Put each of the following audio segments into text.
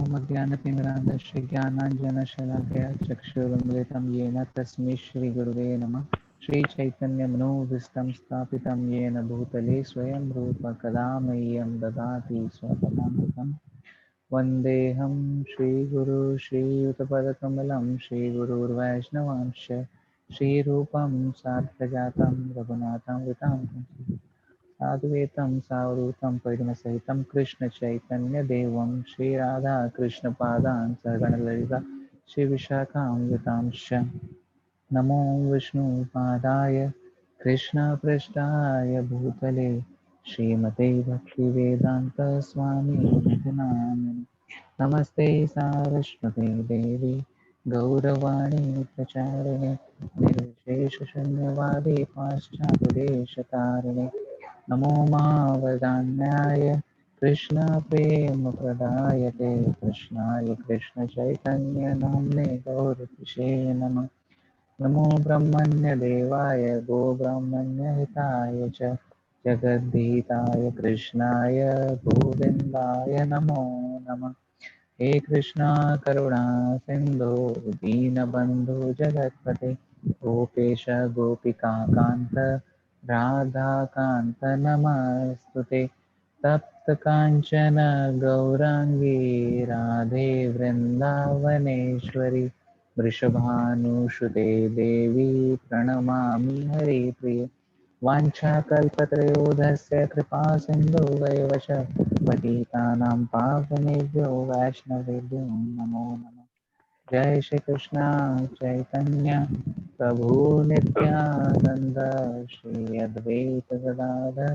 ॐ अज्ञानतिमिरान्धस्य ज्ञानाञ्जनशलाकया चक्षुरुन्मिलितं येन तस्मै श्रीगुरुवे नमः। श्रीचैतन्यमनोभीष्टं स्थापितं येन भूतले स्वयं रूप कदा मह्यं ददाति स्वपदामृतम्। वन्देऽहं श्रीगुරු श्रीयुतपदकमलं श्रीगुरुर्वैष्णवांश्च श्रीरूपं सार्थजातं रघुनाथं वितां साधुवेतं सावधूतं परिमसहितं कृष्णचैतन्यदेवं श्रीराधाकृष्णपादान् सहगणललिता श्रीविशाखान्वितांश्च नमो विष्णुपादाय कृष्णपृष्ठाय भूतले श्रीमते भक्तिवेदान्तस्वामिनिधि नामिने नमस्ते सारस्वते देवी गौरवाणी प्रचारिणे निर्विशेषशून्यवादी पाश्चात्यदेशतारिणे नमो मावदान्याय कृष्णप्रेमप्रदायते कृष्णाय कृष्णचैतन्यनाम्ने गौरतिशे नमः। नमो ब्रह्मण्यदेवाय गोब्राह्मण्यहिताय च जगद्धिताय कृष्णाय गोविन्दाय नमो नमः। हे कृष्णा करुणा सिन्धो दीनबन्धु जगत्पते गोपेश गोपिकान्त राधाकान्त नमस्तुते तप्त काञ्चन गौराङ्गी राधे वृन्दावनेश्वरी वृषभानुसुते देवी प्रणमामि हरिप्रिये वाञ्छाकल्पत्रयोदस्य कृपा सिन्धुवैव च पतितानां पावनेभ्यो वैष्णवेभ्यो नमो नमः। जय श्री कृष्ण चैतन्य प्रभु नित्यानंद श्री अद्वैत गदाधर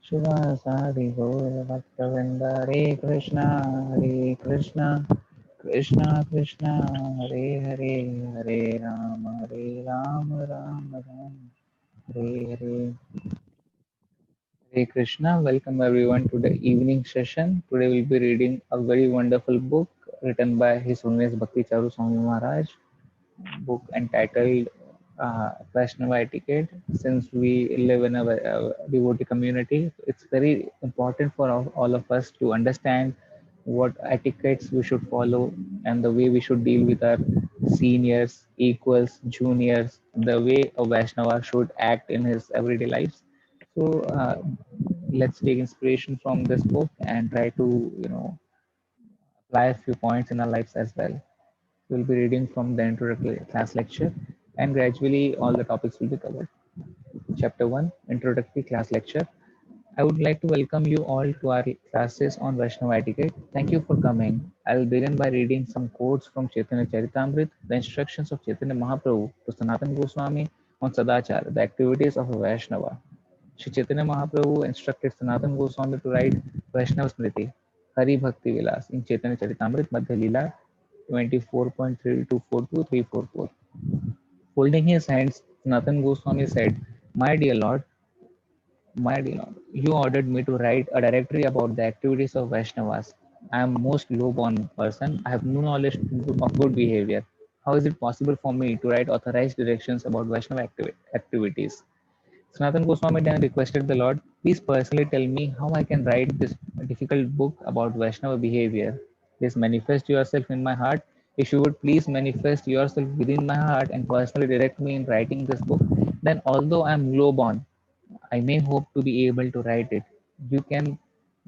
शिवासादि गौर भक्तवृंद हरे Krishna Krishna Krishna Hare Hare Hare Ram Ram Ram Hare Hare. Hare Krishna, welcome everyone to the evening session. Today we'll be reading a very wonderful book written by His Holiness Bhakti Charu Swami Maharaj, book entitled Vaishnava Etiquette. Since we live in a devotee community, it's very important for all of us to understand what etiquettes we should follow and the way we should deal with our seniors, equals, juniors, the way a Vaishnava should act in his everyday lives. So let's take inspiration from this book and try to apply a few points in our lives as well. We'll be reading from the introductory class lecture, and gradually all the topics will be covered. Chapter 1, Introductory Class Lecture. I would like to welcome you all to our classes on Vaishnava etiquette. Thank you for coming. I will begin by reading some quotes from Chaitanya Charitamrita, the instructions of Chaitanya Mahaprabhu to Sanatana Goswami on Sadachar, the activities of a Vaishnava. Shri Chaitanya Mahaprabhu instructed Sanatana Goswami to write Vaishnava Smriti, Hari Bhakti Vilas in Chaitanya Charitamrita Madhya Leela 24.3242-344. Folding his hands, Sanatana Goswami said, My dear Lord, you ordered me to write a directory about the activities of Vaishnavas. I am most low-born person. I have no knowledge of good behavior. How is it possible for me to write authorized directions about Vaishnava activities? Sanatan Goswami then requested the Lord, please personally tell me how I can write this difficult book about Vaishnava behavior. Please manifest yourself in my heart. If you would please manifest yourself within my heart and personally direct me in writing this book, then although I am low born, I may hope to be able to write it. You can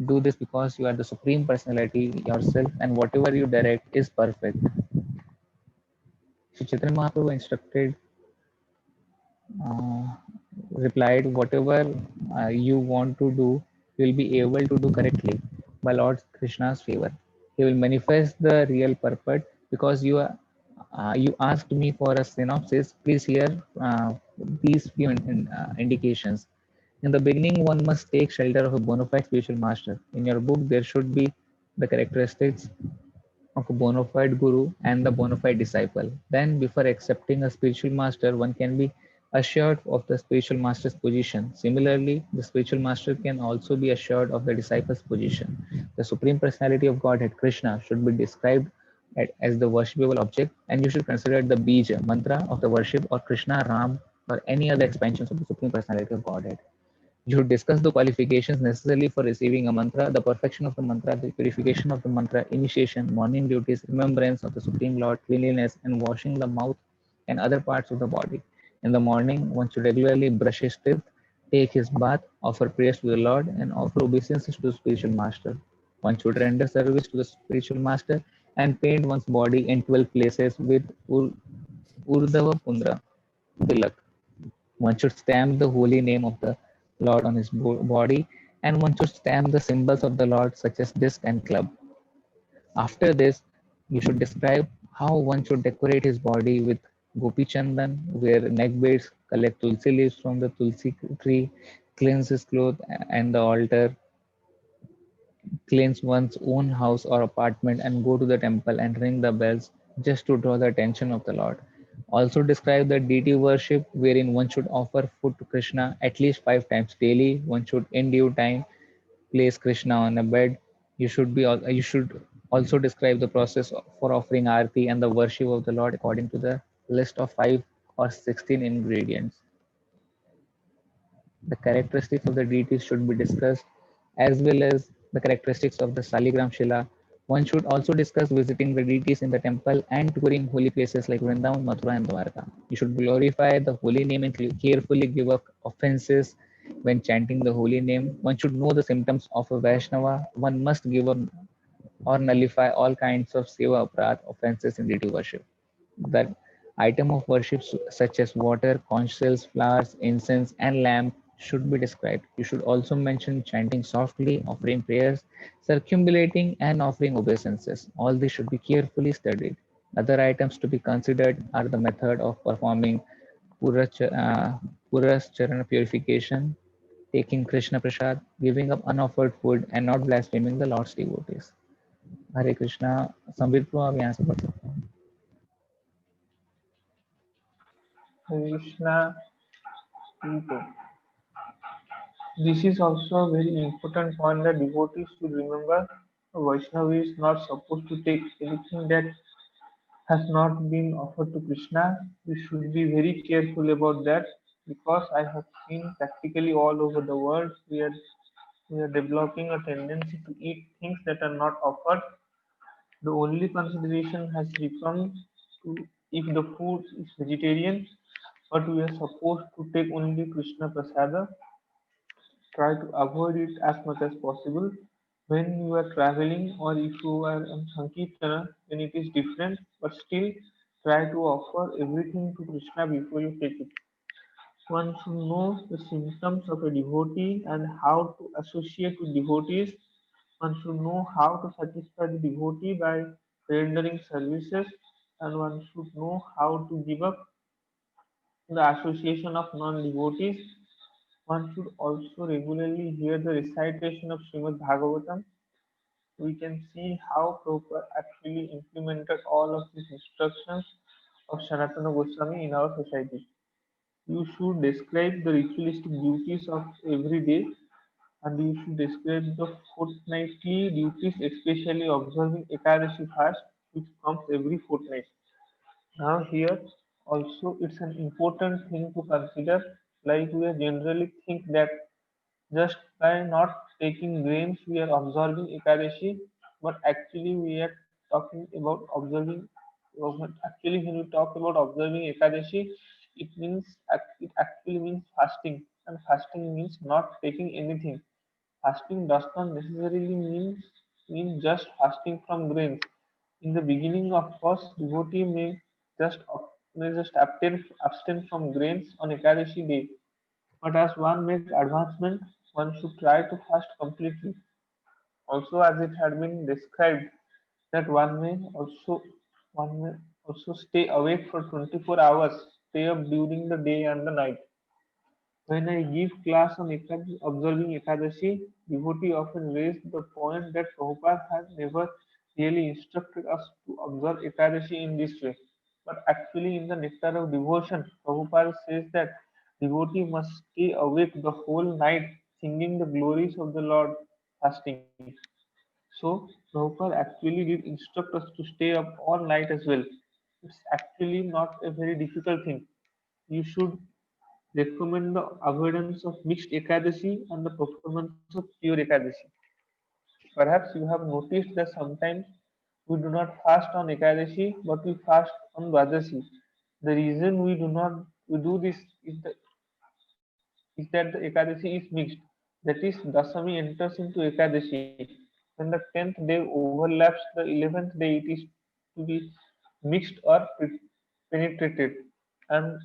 do this because you are the Supreme Personality yourself, and whatever you direct is perfect. Sri Chaitanya Mahaprabhu instructed uh, replied, whatever you want to do, you will be able to do correctly by Lord Krishna's favor. He will manifest the real purport because you asked me for a synopsis. Please hear these few indications. In the beginning, one must take shelter of a bona fide spiritual master. In your book, there should be the characteristics of a bona fide guru and the bona fide disciple. Then, before accepting a spiritual master, one can be assured of the spiritual master's position. Similarly, the spiritual master can also be assured of the disciple's position. The Supreme Personality of Godhead, Krishna, should be described as the worshipable object, and you should consider the bija, mantra of the worship, or Krishna, Ram, or any other expansions of the Supreme Personality of Godhead. You should discuss the qualifications necessary for receiving a mantra, the perfection of the mantra, the purification of the mantra, initiation, morning duties, remembrance of the Supreme Lord, cleanliness, and washing the mouth and other parts of the body. In the morning, one should regularly brush his teeth, take his bath, offer prayers to the Lord, and offer obeisances to the spiritual master. One should render service to the spiritual master and paint one's body in 12 places with Urdhava Pundra, Tilak. One should stamp the holy name of the Lord on his body, and one should stamp the symbols of the Lord, such as disc and club. After this, you should describe how one should decorate his body with gopi chandan, wear neck beads, collect tulsi leaves from the tulsi tree, cleanse his clothes and the altar, cleanse one's own house or apartment, and go to the temple and ring the bells just to draw the attention of the Lord. Also describe the deity worship wherein one should offer food to Krishna at least 5 times daily. One should in due time place Krishna on a bed. You should also describe the process for offering arti and the worship of the Lord according to the list of 5 or 16 ingredients. The characteristics of the deities should be discussed, as well as the characteristics of the Saligram Shila. One should also discuss visiting the deities in the temple and touring holy places like Vrindavan, Mathura, and Dwarka. You should glorify the holy name and carefully give up offenses when chanting the holy name. One should know the symptoms of a Vaishnava. One must give up or nullify all kinds of seva aparadh offenses in deity worship. That item of worship such as water, conch shells, flowers, incense, and lamp should be described. You should also mention chanting softly, offering prayers, circumambulating, and offering obeisances. All these should be carefully studied. Other items to be considered are the method of performing Purascharana purification, taking Krishna Prasad, giving up unoffered food, and not blaspheming the Lord's devotees. हरे कृष्णा संबित को आप यहाँ से पढ़ सकते हैं. Krishna people. This is also a very important point that devotees should remember. A Vaishnava is not supposed to take anything that has not been offered to Krishna. We should be very careful about that because I have seen practically all over the world we are developing a tendency to eat things that are not offered. The only consideration has become to if the food is vegetarian, but we are supposed to take only Krishna Prasada. Try to avoid it as much as possible. When you are traveling or if you are on Sankirtana, then it is different, but still try to offer everything to Krishna before you take it. One should know the symptoms of a devotee and how to associate with devotees. One should know how to satisfy the devotee by rendering services, and one should know how to give up the association of non-devotees. One should also regularly hear the recitation of Srimad Bhagavatam. We can see how Prabhupada actually implemented all of these instructions of Sanatana Goswami in our society. You should describe the ritualistic duties of every day and you should describe the fortnightly duties, especially observing Ekadashi fast, which comes every fortnight. Now, here also it's an important thing to consider, like we generally think that just by not taking grains, we are observing Ekadashi, but actually we are talking about observing. Actually, when we talk about observing Ekadashi, it actually means fasting, and fasting means not taking anything. Fasting does not necessarily mean just fasting from grains. In the beginning, of course, devotee may just abstain from grains on Ekadashi day, but as one makes advancement, one should try to fast completely. Also, as it had been described, that one may also stay awake for 24 hours, stay up during the day and the night. When I give class on observing Ekadashi, devotee often raise the point that Prabhupada has never really instructed us to observe Ekadashi in this way. But actually, in the Nectar of Devotion, Prabhupada says that devotee must stay awake the whole night singing the glories of the Lord fasting. So, Prabhupada actually did instruct us to stay up all night as well. It's actually not a very difficult thing. You should recommend the avoidance of mixed Ekadashi and the performance of pure Ekadashi. Perhaps you have noticed that sometimes we do not fast on Ekadashi, but we fast on Dwadashi. The reason we do this is that the Ekadashi is mixed. That is, Dasami enters into Ekadashi. When the 10th day overlaps the 11th day, it is to be mixed or penetrated. And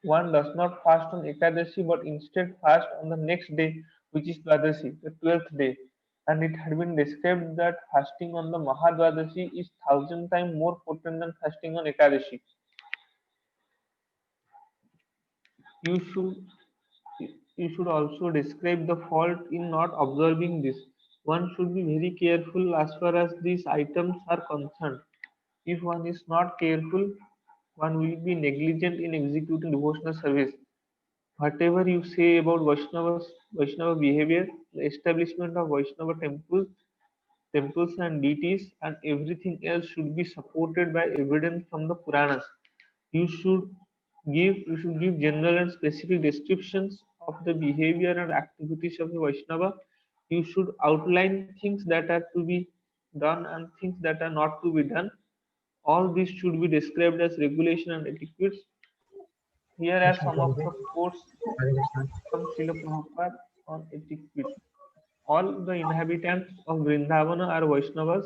one does not fast on Ekadashi but instead fast on the next day, which is Dwadashi, the 12th day. And it had been described that fasting on the Mahadvadashi is 1,000 times more potent than fasting on Ekadashi. You should you should also describe the fault in not observing this. One should be very careful as far as these items are concerned. If one is not careful, one will be negligent in executing devotional service. Whatever you say about Vaishnava behavior, the establishment of Vaishnava temples and deities, and everything else should be supported by evidence from the Puranas. You should you should give general and specific descriptions of the behavior and activities of the Vaishnava. You should outline things that are to be done and things that are not to be done. All this should be described as regulation and etiquettes. Here are Krishna some of Prabhu the quotes Hare Krishna from Srila Prabhupada on etiquette. All the inhabitants of Vrindavana are Vaishnavas.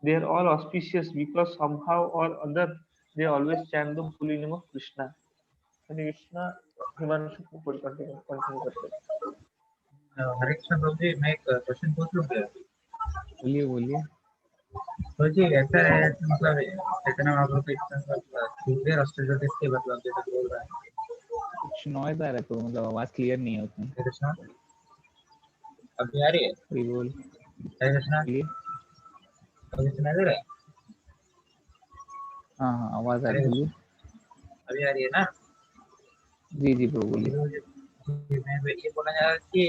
They are all auspicious because somehow or other they always chant the holy name of Krishna. Hare Krishna, Himanshu Pupur continue करते हैं. हरे कृष्ण प्रभु जी मैं एक question पूछ लूँ क्या? बोलिए बोलिए। तो जी ऐसा है कि मतलब इतना आप लोग सीवियर ऑस्टिलिटीज के मतलब जैसे बोल रहे हैं कुछ नॉइज आ रहा है तो मतलब आवाज क्लियर नहीं है उसमें। हरे कृष्ण अभी आ रही है? कोई बोल हरे कृष्ण बोलिए। अभी सुनाई दे रहा है? हाँ हाँ आवाज आ हरे रही है, कृष्ण बोलिए। अभी आ रही है ना? जी जी ब्रो बोलिए। मैं ये बोलना चाह रहा कि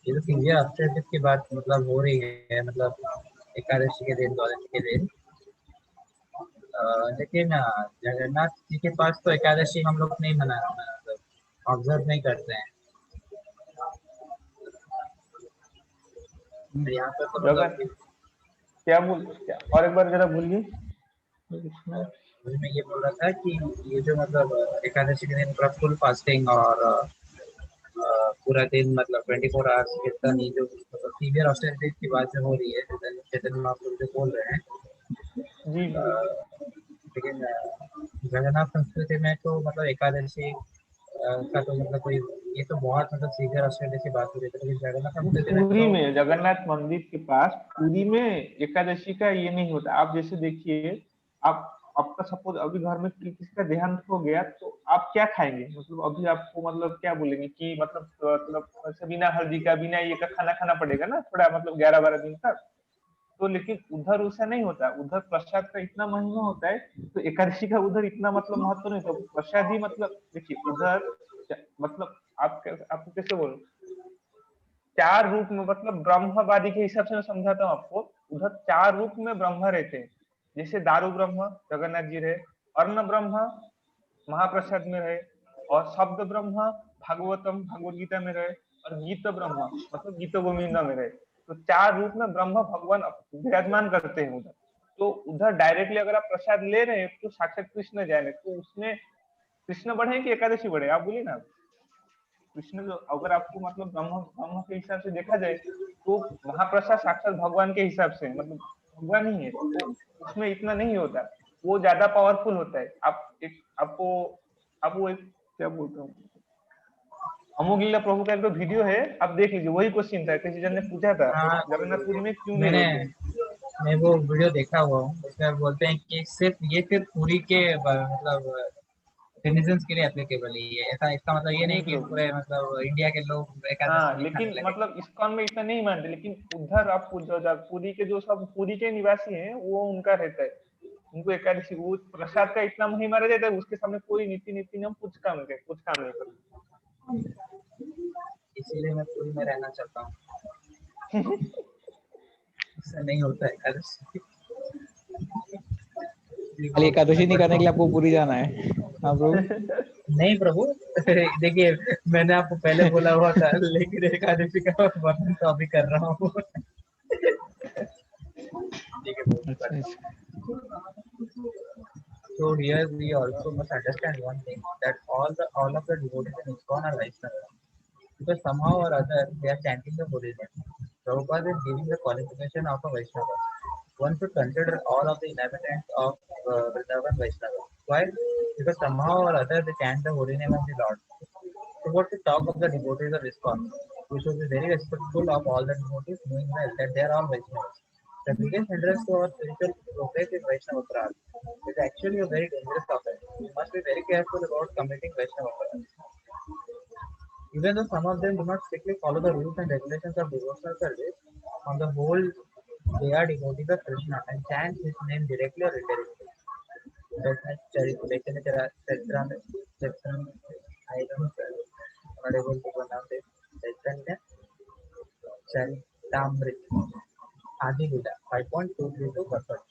ये जो सीवियर ऑस्टिलिटीज की बात मतलब हो रही है मतलब एकादशी के दिन द्वादशी के दिन लेकिन जगन्नाथ जी के पास तो एकादशी हम लोग नहीं मना मतलब ऑब्जर्व नहीं करते हैं। यहाँ पर तो जगन मतलब क्या बोल और एक बार जरा बोलिए। मैं ये बोल रहा था कि ये जो मतलब एकादशी के दिन पूरा फुल फास्टिंग और पूरा दिन मतलब 24 आवर्स कीर्तन ये जो सीवियर ऑस्टेरिटी की बात जो हो रही है चैतन्य महाप्रभु जो बोल रहे हैं जी लेकिन जगन्नाथ संस्कृति में तो मतलब एकादशी का तो मतलब कोई ये तो बहुत मतलब सीवियर ऑस्टेरिटी की बात हो रही है लेकिन जगन्नाथ संस्कृति में पुरी तो में जगन्नाथ मंदिर के पास पुरी में एकादशी का ये नहीं होता। आप जैसे देखिए, आप आपका सपोज अभी घर में किसी का देहांत हो गया तो आप क्या खाएंगे? मतलब अभी आपको मतलब क्या बोलेंगे कि मतलब ऐसे बिना हल्दी का बिना ये का खाना खाना पड़ेगा ना थोड़ा मतलब 11-12 दिन तक। तो लेकिन उधर वैसा नहीं होता, उधर प्रसाद का इतना महिमा होता है। तो एकादशी का उधर इतना मतलब महत्व नहीं होता। प्रसाद ही मतलब देखिए उधर मतलब आपको कैसे बोलूं, 4 रूप में मतलब ब्रह्मवादी के हिसाब से मैं समझाता हूँ आपको। उधर 4 रूप में ब्रह्म रहते हैं। जैसे दारू ब्रह्म जगन्नाथ जी रहे, अन्न ब्रह्म महाप्रसाद में रहे, और शब्द ब्रह्म भागवतम भगवद गीता में रहे, और गीत ब्रह्म मतलब गीत गोविंदा में रहे। तो 4 रूप में ब्रह्म भगवान विराजमान करते हैं उधर। तो उधर डायरेक्टली अगर आप प्रसाद ले रहे हैं तो साक्षात कृष्ण जाए, तो उसमें कृष्ण बढ़े कि एकादशी बढ़े? आप बोलिए ना। कृष्ण जो अगर आपको मतलब ब्रह्म ब्रह्म के हिसाब से देखा जाए तो महाप्रसाद साक्षात भगवान के हिसाब से मतलब भगवान ही है। तो उसमें इतना नहीं होता, वो ज्यादा पावरफुल होता है। आप वो एक क्या बोलता हूँ, अमोघलीला प्रभु का एक तो वीडियो है, आप देख लीजिए। वही क्वेश्चन था, किसी जन ने पूछा था हाँ जगन्नाथपुरी में क्यों नहीं मैंने रहते। मैं वो वीडियो देखा हुआ हूँ उसमें बोलते हैं कि सिर्फ पूरी के मतलब सिटीजन्स के लिए एप्लीकेबल है ये ऐसा इसका मतलब ये जी नहीं कि प्रभु। पूरे मतलब इंडिया के लोग एकादशी हाँ नहीं खाने लेकिन लगे। मतलब इस्कॉन में इतना नहीं मानते, लेकिन उधर आप पुरी के जो सब पुरी के निवासी हैं वो उनका रहता है। उनको एकादशी वो प्रसाद का इतना महिमा रह जाता है, उसके सामने कोई नीति नीति नियम कुछ काम नहीं करते। इसीलिए मैं पूरी में रहना चाहता हूँ। इससे नहीं होता है एकादशी। खाली एकादशी नहीं करने के लिए आपको पूरी जाना है। हाँ ब्रो। नहीं प्रभु, देखिए मैंने आपको पहले बोला हुआ था, लेकिन एकादशी का वर्णन तो अभी कर रहा हूँ। ठीक है प्रभु। अच्छा अच्छा। So here we also must understand one thing, that all of the devotees in ISKCON are Vaishnava, because somehow or other they are chanting the holy name. Prabhupada is giving the qualification of a Vaishnava. One should consider all of the inhabitants of Vrindavan Vaishnava. Why? Because somehow or other they chant the holy name of the Lord. So what to talk of the devotees of ISKCON? We should be very respectful of all the devotees, knowing well that they are all Vaishnavas. The biggest hindrance to our spiritual progress is Vaishnava Aparad. It is actually a very dangerous offense. We must be very careful about committing Vaishnava Aparad. Even though some of them do not strictly follow the rules and regulations of devotional service, on the whole, they are devotees of Krishna and chant his name directly or indirectly. I don't know, I'm not able to pronounce it. Chaitanya Charitamrita, Adi Lila, 5.232 perfect.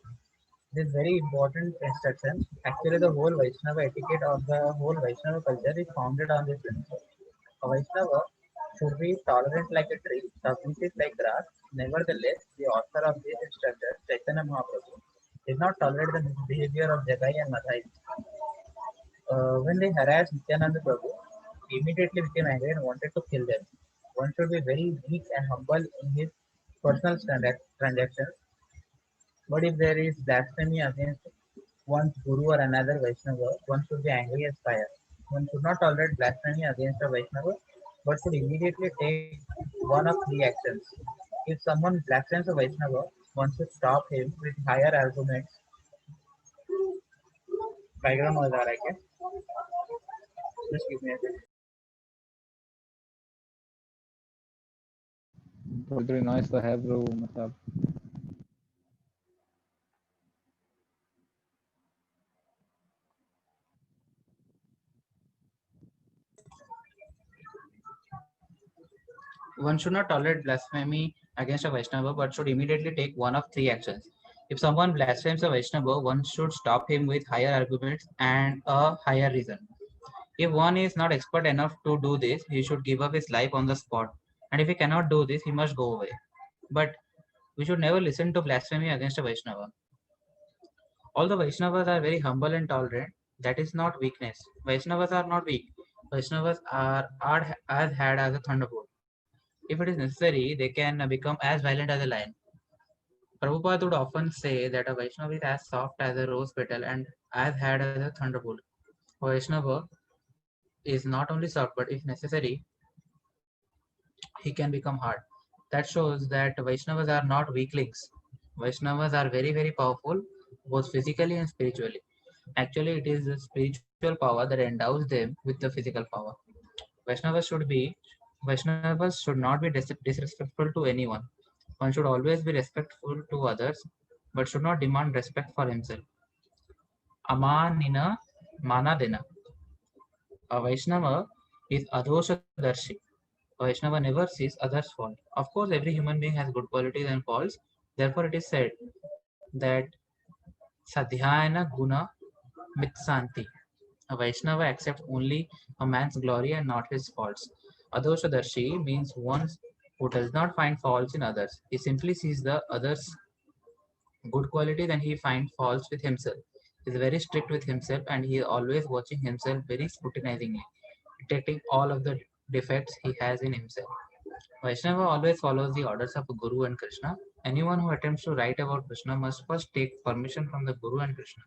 This very important instruction. Actually, the whole Vaishnava etiquette of the whole Vaishnava culture is founded on this principle. A Vaishnava should be tolerant like a tree, submissive like grass. Nevertheless, the author of this instruction, Chaitanya Mahaprabhu, did not tolerate the misbehavior of Jagai and Madhai. When they harassed Nityananda Prabhu, he immediately became angry and wanted to kill them. One should be very weak and humble in his personal transactions, but if there is blasphemy against one's guru or another Vaishnava, one should be angry as fire. One should not tolerate blasphemy against a Vaishnava, but should immediately take one of three actions. If someone blasphemes a Vaishnava, one should stop him with higher arguments. Background noise आ रहा है क्या? Just give me a second. थोड़ी थोड़ी noise तो है bro, मतलब One should not tolerate blasphemy against a Vaishnava, but should immediately take one of three actions. If someone blasphemes a Vaishnava, one should stop him with higher arguments and a higher reason. If one is not expert enough to do this, he should give up his life on the spot. And if he cannot do this, he must go away. But we should never listen to blasphemy against a Vaishnava. Although Vaishnavas are very humble and tolerant, that is not weakness. Vaishnavas are not weak. Vaishnavas are as hard as a thunderbolt. If it is necessary, they can become as violent as a lion. Prabhupada would often say that a Vaishnava is as soft as a rose petal and as hard as a thunderbolt. A Vaishnava is not only soft, but if necessary, he can become hard. That shows that Vaishnavas are not weaklings. Vaishnavas are very, very powerful, both physically and spiritually. Actually, it is the spiritual power that endows them with the physical power. Vaishnavas should be Vaishnavas should not be disrespectful to anyone. One should always be respectful to others, but should not demand respect for himself. Amanina Manadena. A Vaishnava is Adoshadarshi. A Vaishnava never sees others' fault. Of course, every human being has good qualities and faults. Therefore, it is said that Sadhyayana Guna Mitsanti. A Vaishnava accepts only a man's glory and not his faults. Adoshadarshi means one who does not find faults in others. He simply sees the others' good qualities and he finds faults with himself. He is very strict with himself and he is always watching himself very scrutinizingly, detecting all of the defects he has in himself. Vaishnava always follows the orders of Guru and Krishna. Anyone who attempts to write about Krishna must first take permission from the Guru and Krishna.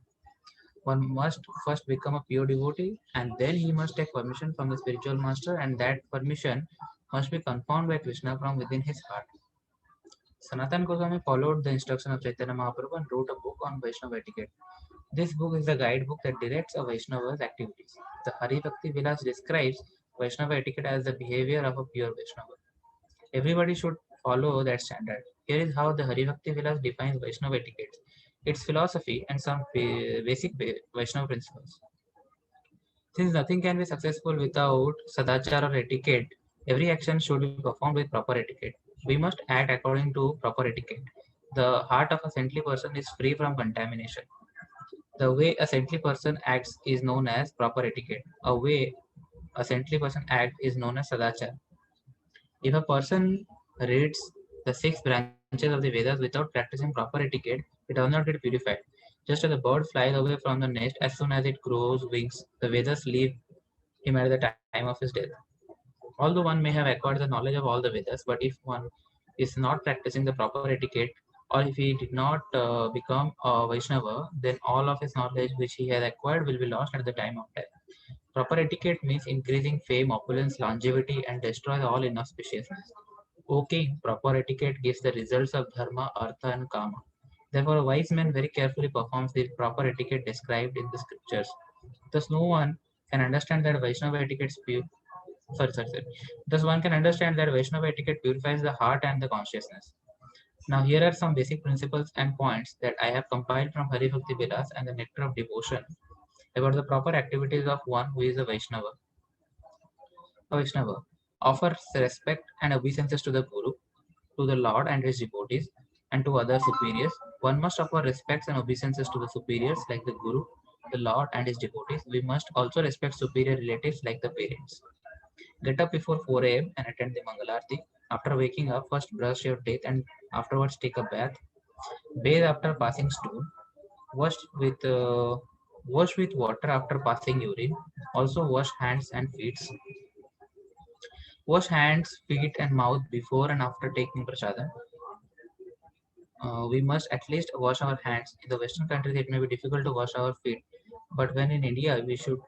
One must first become a pure devotee and then he must take permission from the spiritual master, and that permission must be confirmed by Krishna from within his heart. Sanatan Goswami followed the instruction of Chaitanya Mahaprabhu and wrote a book on Vaishnava etiquette. This book is a guidebook that directs a Vaishnava's activities. The Hari Bhakti Vilas describes Vaishnava etiquette as the behavior of a pure Vaishnava. Everybody should follow that standard. Here is how the Hari Bhakti Vilas defines Vaishnava etiquette, its philosophy, and some basic Vaishnava principles. Since nothing can be successful without sadachar or etiquette, every action should be performed with proper etiquette. We must act according to proper etiquette. The heart of a saintly person is free from contamination. The way a saintly person acts is known as proper etiquette. A way a saintly person acts is known as sadachar. If a person reads the 6 branches of the Vedas without practicing proper etiquette, it does not get purified. Just as a bird flies away from the nest as soon as it grows wings, the Vedas leave him at the time of his death. Although one may have acquired the knowledge of all the Vedas, but if one is not practicing the proper etiquette, or if he did not become a Vaishnava, then all of his knowledge which he has acquired will be lost at the time of death. Proper etiquette means increasing fame, opulence, longevity, and destroys all inauspiciousness. O king, proper etiquette gives the results of dharma, artha, and kama. Therefore, a wise man very carefully performs the proper etiquette described in the scriptures. Thus, no one can understand that Vaishnava etiquette sorry. Thus, one can understand that Vaishnava etiquette purifies the heart and the consciousness. Now, here are some basic principles and points that I have compiled from Hari Bhakti Vilas and the Nectar of Devotion about the proper activities of one who is a Vaishnava. A Vaishnava offers respect and obeisances to the Guru, to the Lord and his devotees, and to other superiors. One must offer respects and obeisances to the superiors like the Guru, the Lord, and his devotees. We must also respect superior relatives like the parents. Get up before 4 a.m. and attend the Mangalarti. After waking up, first brush your teeth and afterwards take a bath. Bathe after passing stool. Wash with uh, wash with water after passing urine. Also wash hands and feet. Wash hands, feet, and mouth before and after taking prasadam. We must at least wash our hands. In the Western countries, it may be difficult to wash our feet, but when in India, you should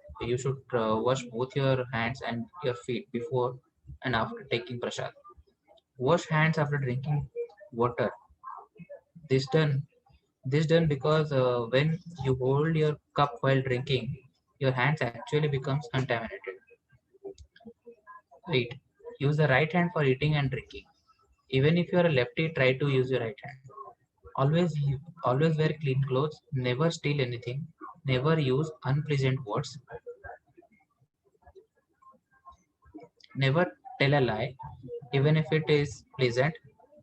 wash both your hands and your feet before and after taking prasad. Wash hands after drinking water. This done. This done because when you hold your cup while drinking, your hands actually becomes contaminated. 8. Use the right hand for eating and drinking. Even if you are a lefty, try to use your right hand. Always wear clean clothes. Never steal anything. Never use unpleasant words. Never tell a lie, even if it is pleasant.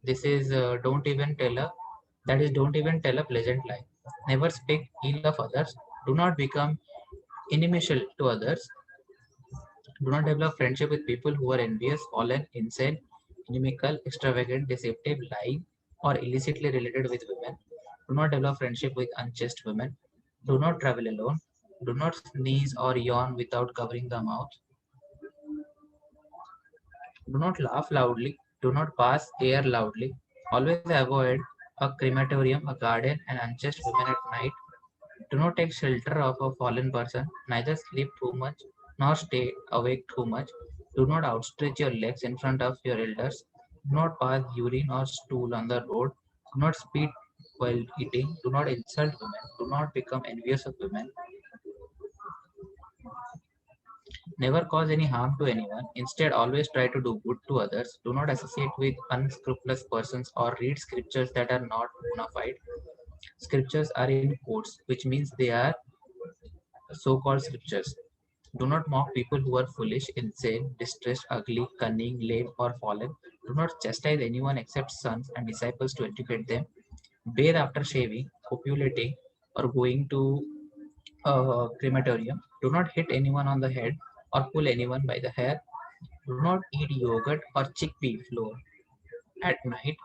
This is don't even tell a pleasant lie. Never speak ill of others. Do not become inimical to others. Do not develop friendship with people who are envious, fallen, insane, inimical, extravagant, deceptive, lying, or illicitly related with women. Do not develop friendship with unchaste women. Do not travel alone. Do not sneeze or yawn without covering the mouth. Do not laugh loudly. Do not pass air loudly. Always avoid a crematorium, a garden, and unchaste women at night. Do not take shelter of a fallen person. Neither sleep too much nor stay awake too much. Do not outstretch your legs in front of your elders. Do not pass urine or stool on the road. Do not speak while eating. Do not insult women. Do not become envious of women. Never cause any harm to anyone. Instead, always try to do good to others. Do not associate with unscrupulous persons or read scriptures that are not bona fide. Scriptures are in quotes, which means they are so-called scriptures. Do not mock people who are foolish, insane, distressed, ugly, cunning, lame, or fallen. Do not chastise anyone except sons and disciples to educate them. Bathe after shaving, copulating, or going to a crematorium. Do not hit anyone on the head or pull anyone by the hair. Do not eat yogurt or chickpea flour at night.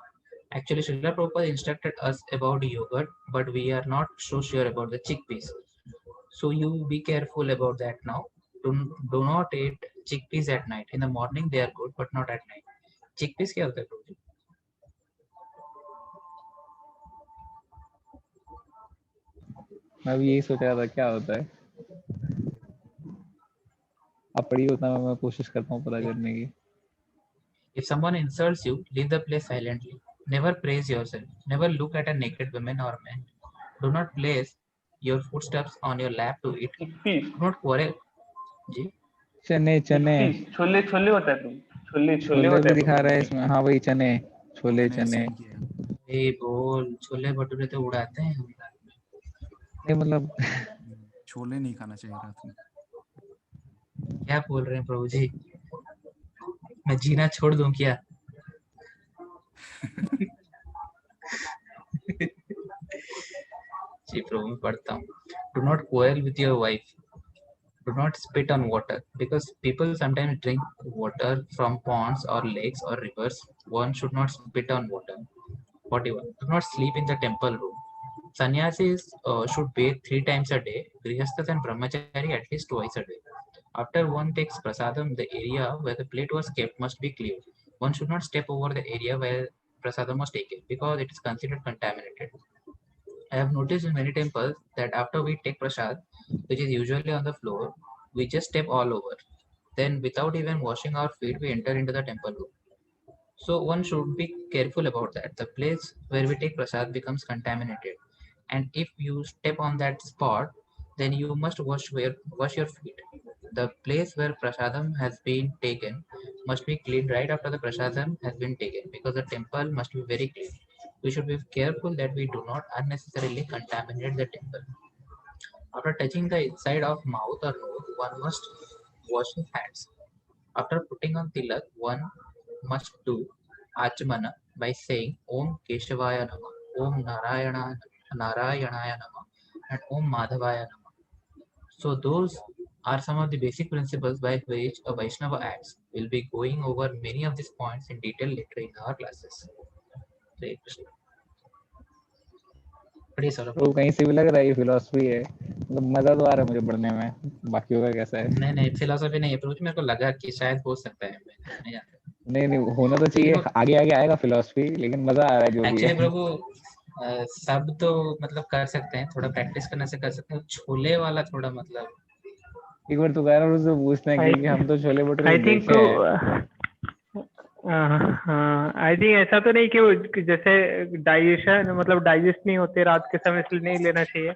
Actually, Srila Prabhupada instructed us about yogurt, but we are not so sure about the chickpeas. So you be careful about that now. Do not eat chickpeas at night. In the morning they are good, but not at night. Chickpeas क्या होता है प्रभु जी? मैं भी यही सोच रहा था क्या होता है। आप पढ़ी होता मैं कोशिश करता हूँ पता करने की। If someone insults you, leave the place silently. Never praise yourself. Never look at a naked woman or man. Do not place your footsteps on your lap to eat. Chickpeas Do not quarrel. जी चने चने chickpeas chole chole होता है तुम छोले छोले छोले होता भी है दिखा रहा है तुम इसमें। हाँ वही चने छोले मैंने ऐसे चने नहीं किया। ए बोल छोले भटूरे तो उड़ाते हैं हम। नहीं मतलब छोले नहीं खाना चाहिए रात में। क्या बोल रहे हैं प्रभु जी? मैं जीना छोड़ दूं क्या? जी प्रभु मैं पढ़ता हूँ। Do not quarrel with your wife. Do not spit on water, because people sometimes drink water from ponds or lakes or rivers. One should not spit on water. 41. Do not sleep in the temple room. Sannyasis should bathe 3 times a day. Grihasthas and brahmachari at least twice a day. After one takes prasadam, the area where the plate was kept must be cleared. One should not step over the area where prasadam was taken because it is considered contaminated. I have noticed in many temples that after we take prasad, which is usually on the floor, we just step all over. Then, without even washing our feet, we enter into the temple room. So, one should be careful about that. The place where we take prasad becomes contaminated, and if you step on that spot, then you must wash your feet. The place where prasadam has been taken must be cleaned right after the prasadam has been taken, because the temple must be very clean. We should be careful that we do not unnecessarily contaminate the temple. After touching the inside of mouth or nose, one must wash his hands. After putting on tilak, one must do achmana by saying Om Keshavaya Nama, Om Narayanaya Nama, and Om Madhavaya Nama. So those are some of the basic principles by which a Vaishnava acts. We'll be going over many of these points in detail later in our classes. Hare Krishna. बढ़िया सौरभ। तो कहीं से भी लग रहा है ये philosophy है, मतलब मजा तो आ रहा है मुझे पढ़ने में, बाकियों का कैसा है? नहीं फिलोसफी नहीं है, मेरे को लगा कि शायद हो सकता है, मैं नहीं जानता। नहीं होना तो चाहिए, आगे आगे आएगा फिलोसफी, लेकिन मजा आ रहा है जो भी है। एक्चुअली प्रभु सब तो मतलब कर सकते हैं, थोड़ा प्रैक्टिस करने से कर सकते हैं। छोले वाला थोड़ा मतलब एक बार तो कह रहा हूँ उससे पूछते हैं, क्योंकि हम तो छोले भटूरे देखे हैं। आई थिंक ऐसा तो नहीं कि वो जैसे डाइजेशन मतलब डाइजेस्ट नहीं होते रात के समय, इसलिए नहीं लेना चाहिए।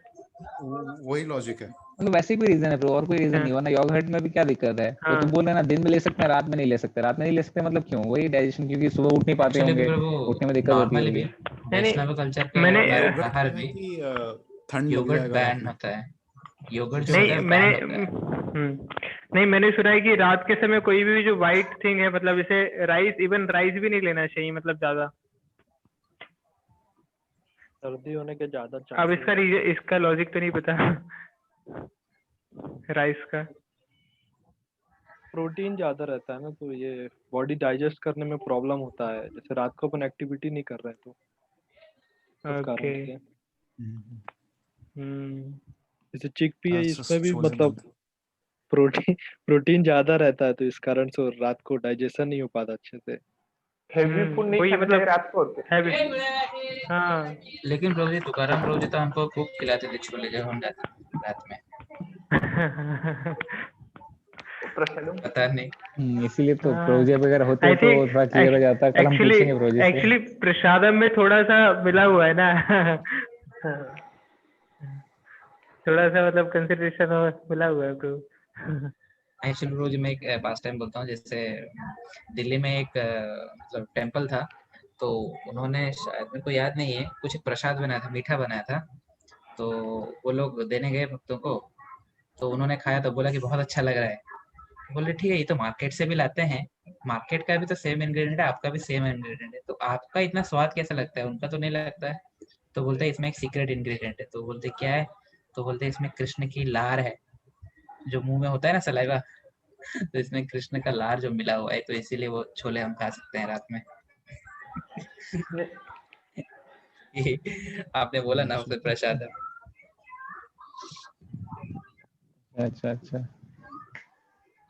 वही लॉजिक है, मतलब वैसे कोई रीजन है ब्रो, और कोई रीजन नहीं, वरना योगर्ट में भी क्या दिक्कत है? वो तो बोल रहे ना दिन में ले सकते हैं, रात में नहीं ले सकते। रात में नहीं ले सकते मतलब क्यों? वही डाइजेशन, क्योंकि सुबह उठ नहीं पाते होंगे, उठने में दिक्कत होती होगी। वैष्णव कल्चर के बाहर भी ठंड योगर्ट बैन होता है। योगर्ट जो नहीं मैंने सुना है कि रात के समय कोई भी जो व्हाइट थिंग है, मतलब जैसे राइस, इवन राइस भी नहीं लेना चाहिए, मतलब ज्यादा सर्दी होने के ज्यादा चांस। अब इसका लॉजिक तो नहीं पता राइस का। प्रोटीन ज्यादा रहता है ना, तो ये बॉडी डाइजेस्ट करने में प्रॉब्लम होता है, जैसे रात को अपन एक्टिविटी नहीं कर रहे तो ओके। जैसे चिकपी है, इसमें भी मतलब प्रोटीन ज्यादा रहता है, तो इस कारण से रात को डाइजेशन नहीं हो पाता अच्छे से। हेवी फूड नहीं खाना चाहिए रात को हैवी। हाँ लेकिन प्रभु जी तुकाराम प्रभु जी तो हमको खूब खिलाते थे छोले जब हम रात में। पता नहीं, इसीलिए तो प्रोजेक्ट वगैरह होते हैं तो थोड़ा क्लियर हो जाता है। कल हम पूछेंगे प्रोजेक्ट से। एक्चुअली प्रसादम में थोड़ा सा मिला हुआ है ना थोड़ा सा मतलब कंसिडरेशन मिला हुआ है ब्रो। एक्चुअली रोज मैं एक पास टाइम बोलता हूँ, जैसे दिल्ली में एक मतलब टेम्पल था, तो उन्होंने शायद मेरे को याद नहीं है, कुछ प्रसाद बनाया था, मीठा बनाया था, तो वो लोग देने गए भक्तों को, तो उन्होंने खाया तो बोला कि बहुत अच्छा लग रहा है। बोले ठीक है, ये तो मार्केट से भी लाते हैं, मार्केट का भी तो सेम इंग्रेडिएंट है, आपका भी सेम इंग्रेडिएंट है, तो आपका इतना स्वाद कैसा लगता है, उनका तो नहीं लगता है। तो बोलते हैं इसमें एक सीक्रेट इंग्रेडिएंट है। तो बोलते क्या है? तो बोलते इसमें कृष्ण की लार है, जो मुंह में होता है ना सलाइवा, तो इसमें कृष्ण का लार जो मिला हुआ है, तो इसीलिए वो छोले हम खा सकते हैं रात में। आपने बोला ना उससे प्रसाद है। अच्छा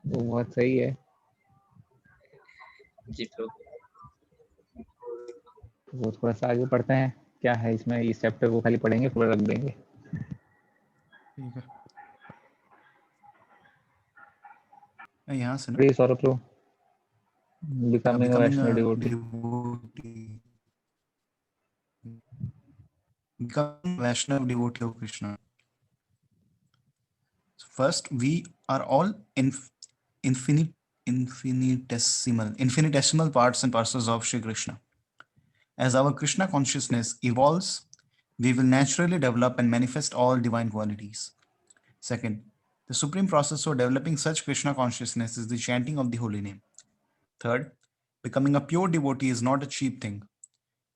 वो बहुत सही है जी तो वो थोड़ा सा आगे पढ़ते हैं, क्या है इसमें, इस चैप्टर को खाली पढ़ेंगे पूरा रख देंगे। ठीक है, यहाँ से please Saurabh low, becoming a Vaishnava devotee. Become Vaishnava devotee of Krishna. So first, we are all infinitesimal parts and parcels of Shri Krishna. As our Krishna consciousness evolves, we will naturally develop and manifest all divine qualities. Second, the supreme process for developing such Krishna consciousness is the chanting of the holy name. Third, becoming a pure devotee is not a cheap thing.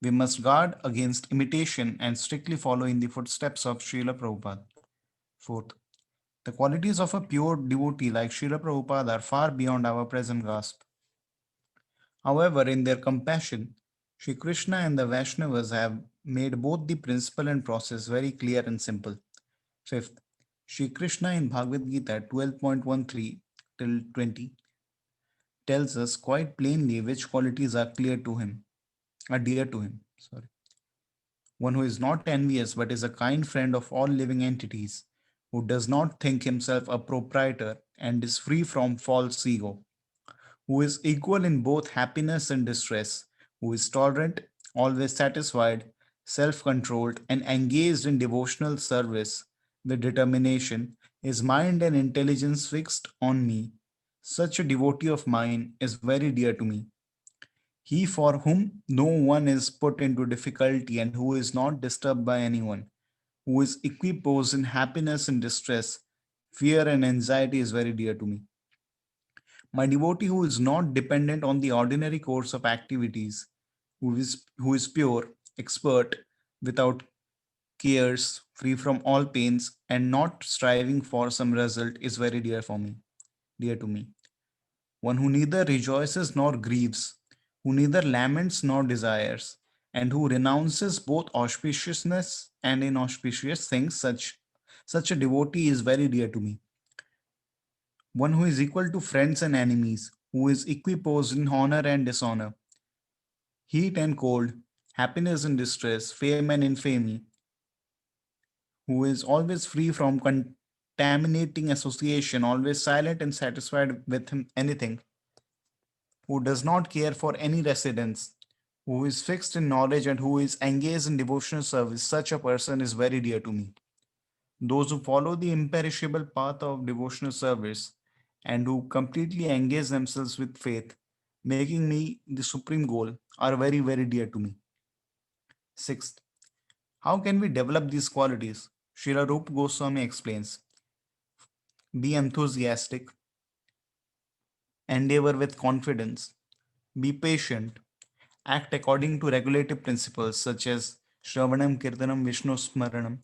We must guard against imitation and strictly follow in the footsteps of Srila Prabhupada. Fourth, the qualities of a pure devotee like Srila Prabhupada are far beyond our present grasp. However, in their compassion, Sri Krishna and the Vaishnavas have made both the principle and process very clear and simple. Fifth, Sri Krishna in Bhagavad Gita 12.13 till 20 tells us quite plainly which qualities are dear to him. Sorry. One who is not envious but is a kind friend of all living entities, who does not think himself a proprietor and is free from false ego, who is equal in both happiness and distress, who is tolerant, always satisfied, self controlled, and engaged in devotional service with determination, his mind and intelligence fixed on me. Such a devotee of mine is very dear to me. He for whom no one is put into difficulty and who is not disturbed by anyone, who is equiposed in happiness and distress, fear and anxiety is very dear to me. My devotee who is not dependent on the ordinary course of activities, who is pure, expert, without cares, free from all pains, and not striving for some result is very dear to me. One who neither rejoices nor grieves, who neither laments nor desires, and who renounces both auspiciousness and inauspicious things, such a devotee is very dear to me. One who is equal to friends and enemies, who is equiposed in honor and dishonor, heat and cold, happiness and distress, fame and infamy, who is always free from contaminating association, always silent and satisfied with anything, who does not care for any residence, who is fixed in knowledge and who is engaged in devotional service, such a person is very dear to me. Those who follow the imperishable path of devotional service and who completely engage themselves with faith, making me the supreme goal, are very, very dear to me. Sixth, how can we develop these qualities? Srila Rupa Goswami explains: be enthusiastic, endeavor with confidence, be patient, act according to regulative principles such as Shravanam, Kirtanam, Vishnu Smaranam,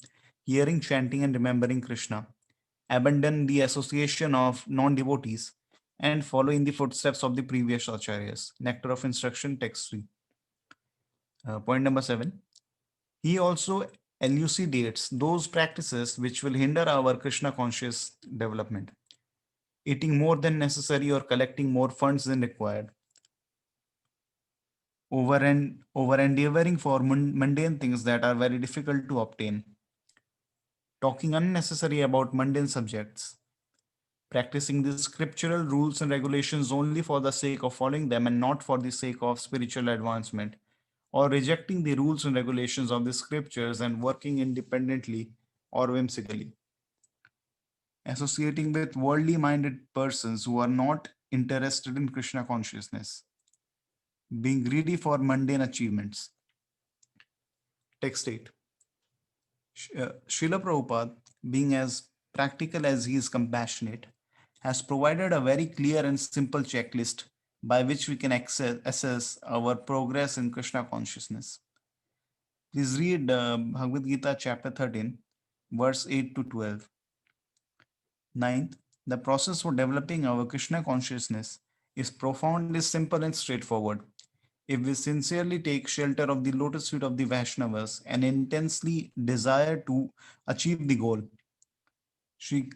hearing, chanting, and remembering Krishna, abandon the association of non devotees, and follow in the footsteps of the previous acharyas. Nectar of Instruction, Text 3. Point number 7. He also elucidates those practices which will hinder our Krishna conscious development. Eating more than necessary or collecting more funds than required. Over endeavoring for mundane things that are very difficult to obtain. Talking unnecessary about mundane subjects. Practicing the scriptural rules and regulations only for the sake of following them and not for the sake of spiritual advancement, or rejecting the rules and regulations of the scriptures and working independently or whimsically. Associating with worldly minded persons who are not interested in Krishna consciousness. Being greedy for mundane achievements. Text 8. Srila Prabhupada, being as practical as he is compassionate, has provided a very clear and simple checklist by which we can assess our progress in Krishna consciousness. Please read Bhagavad Gita chapter 13, verse 8 to 12. Ninth, the process for developing our Krishna consciousness is profoundly simple and straightforward. If we sincerely take shelter of the lotus feet of the Vaishnavas and intensely desire to achieve the goal, Sri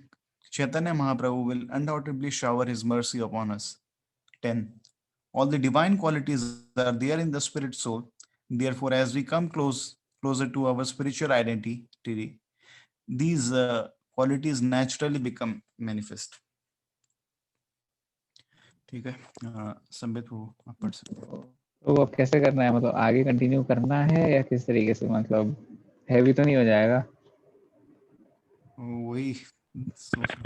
Chaitanya Mahaprabhu will undoubtedly shower his mercy upon us. 10. All the divine qualities are there in the spirit soul. Therefore, as we come closer to our spiritual identity, these qualities naturally become manifest. ठीक है, संबित वो आप पढ़ सकते हो। तो अब कैसे करना है, मतलब आगे कंटिन्यू करना है या किस तरीके से, मतलब हैवी तो नहीं हो जाएगा? वही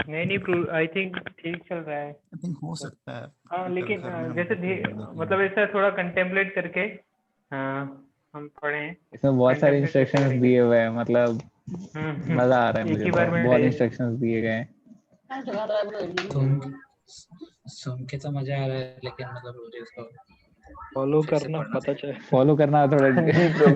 नहीं आई थिंक ठीक चल रहा है। आई थिंक हो सकता है। हाँ, लेकिन जैसे मतलब ऐसा थोड़ा कंटेम्पलेट करके हम पढ़े। इसमें बहुत सारे इंस्ट्रक्शंस दिए हुए हैं, मतलब मजा आ रहा है मुझे, बहुत इंस्ट्रक्शंस दिए गए हैं। सुन के तो मजा आ रहा है, लेकिन मतलब मुझे उसको फॉलो अच्छे से करना पढ़ना पता चले। फॉलो करना थोड़ा जी ब्रो।